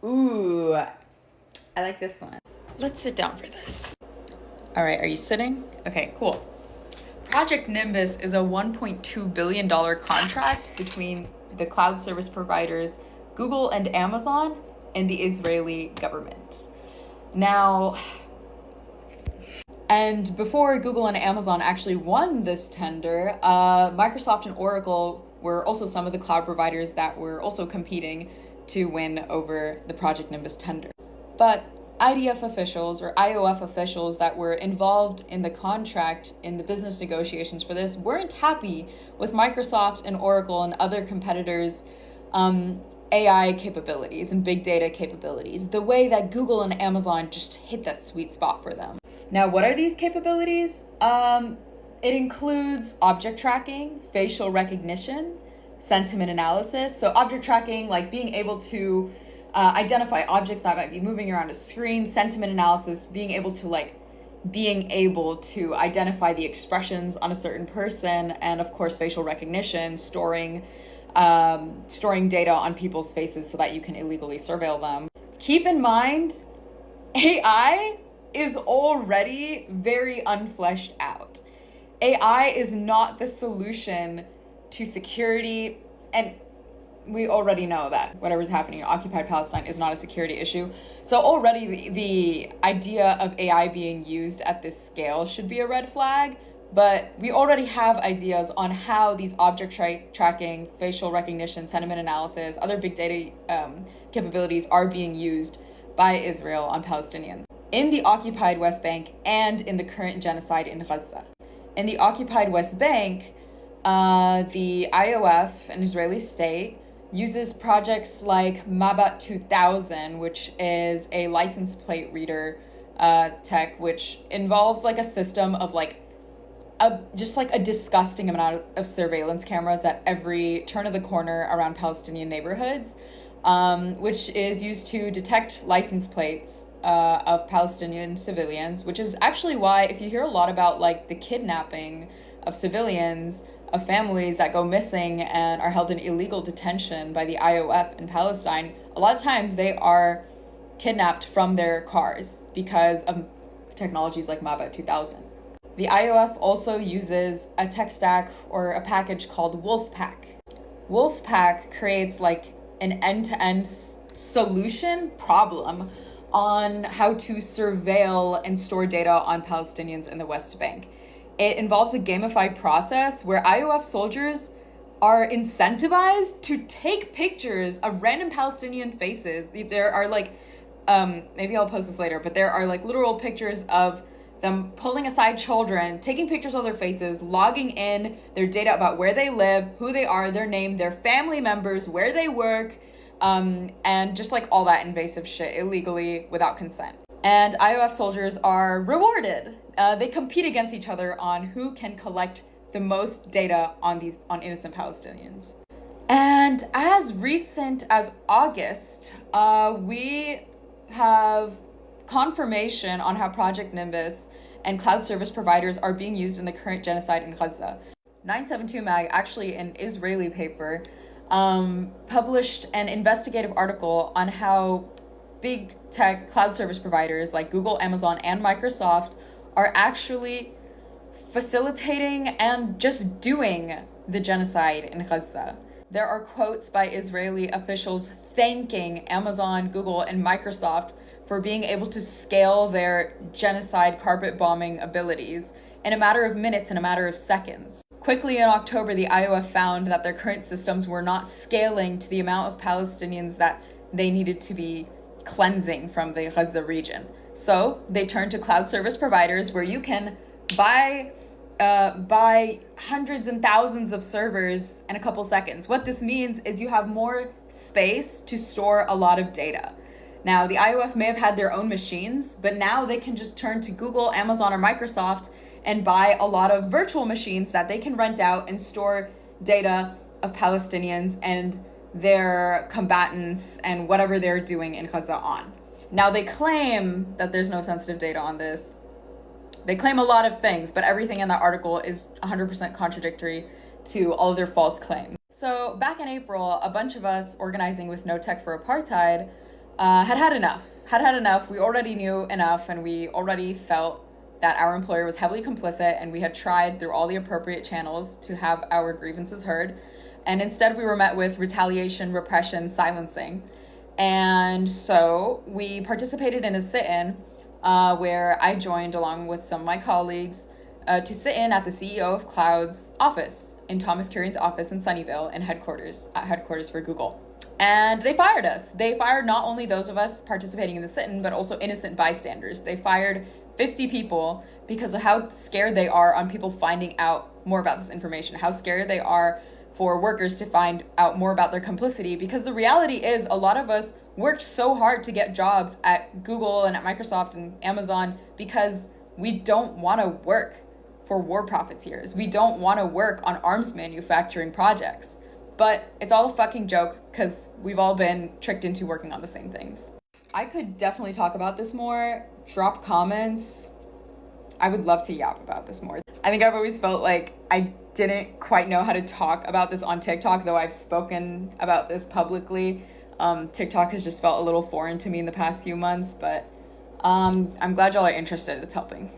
Ooh, I like this one. Let's sit down for this. All right, are you sitting? Okay, cool. Project Nimbus is a $1.2 billion contract between the cloud service providers Google and Amazon and the Israeli government. Now, and before Google and Amazon actually won this tender, Microsoft and Oracle were also some of the cloud providers that were also competing to win over the Project Nimbus tender. But IDF officials or IOF officials that were involved in the contract in the business negotiations for this weren't happy with Microsoft and Oracle and other competitors' AI capabilities and big data capabilities, the way that Google and Amazon just hit that sweet spot for them. Now, what are these capabilities? It includes object tracking, facial recognition, sentiment analysis. So object tracking, like being able to identify objects that might be moving around a screen, sentiment analysis, being able to identify the expressions on a certain person, and of course facial recognition, storing data on people's faces so that you can illegally surveil them. Keep in mind, AI is already very unfleshed out. AI is not the solution to security, and we already know that whatever's happening in occupied Palestine is not a security issue. So already the idea of AI being used at this scale should be a red flag, but we already have ideas on how these object tracking, facial recognition, sentiment analysis, other big data capabilities are being used by Israel on Palestinians in the occupied West Bank and in the current genocide in Gaza. In the occupied West Bank, the IOF, an Israeli state, uses projects like Mabat 2000, which is a license plate reader tech, which involves like a system of a disgusting amount of surveillance cameras at every turn of the corner around Palestinian neighborhoods, which is used to detect license plates of Palestinian civilians, which is actually why if you hear a lot about like the kidnapping of civilians, of families that go missing and are held in illegal detention by the IOF in Palestine, a lot of times they are kidnapped from their cars because of technologies like Mabat 2000. The IOF also uses a tech stack or a package called Wolfpack. Wolfpack creates like an end-to-end solution problem on how to surveil and store data on Palestinians in the West Bank. It involves a gamified process where IOF soldiers are incentivized to take pictures of random Palestinian faces. There are maybe I'll post this later, but there are like literal pictures of them pulling aside children, taking pictures of their faces, logging in their data about where they live, who they are, their name, their family members, where they work, and just like all that invasive shit illegally without consent. And IOF soldiers are rewarded. They compete against each other on who can collect the most data on innocent Palestinians. And as recent as August, we have confirmation on how Project Nimbus and cloud service providers are being used in the current genocide in Gaza. 972 Mag, actually an Israeli paper, published an investigative article on how big tech cloud service providers like Google, Amazon, and Microsoft are actually facilitating and just doing the genocide in Gaza. There are quotes by Israeli officials thanking Amazon, Google, and Microsoft for being able to scale their genocide carpet bombing abilities in a matter of minutes and a matter of seconds. Quickly in October, the IOF found that their current systems were not scaling to the amount of Palestinians that they needed to be cleansing from the Gaza region. So they turned to cloud service providers where you can buy hundreds and thousands of servers in a couple seconds. What this means is you have more space to store a lot of data. Now, the IOF may have had their own machines, but now they can just turn to Google, Amazon, or Microsoft and buy a lot of virtual machines that they can rent out and store data of Palestinians and their combatants and whatever they're doing in Gaza on. Now, they claim that there's no sensitive data on this. They claim a lot of things, but everything in that article is 100% contradictory to all of their false claims. So back in April, a bunch of us organizing with No Tech for Apartheid had enough. Had enough. We already knew enough, and we already felt that our employer was heavily complicit, and we had tried through all the appropriate channels to have our grievances heard. And instead, we were met with retaliation, repression, silencing. And so we participated in a sit-in where I joined along with some of my colleagues to sit in at the CEO of Cloud's office, in Thomas Kurian's office in Sunnyvale, and headquarters for Google. And they fired us. They fired not only those of us participating in the sit-in, but also innocent bystanders. They fired 50 people because of how scared they are on people finding out more about this information, how scared they are for workers to find out more about their complicity. Because the reality is a lot of us worked so hard to get jobs at Google and at Microsoft and Amazon because we don't want to work for war profiteers. We don't want to work on arms manufacturing projects. But it's all a fucking joke because we've all been tricked into working on the same things. I could definitely talk about this more. Drop comments. I would love to yap about this more. I think I've always felt like I didn't quite know how to talk about this on TikTok, though I've spoken about this publicly. TikTok has just felt a little foreign to me in the past few months, but I'm glad y'all are interested. It's helping.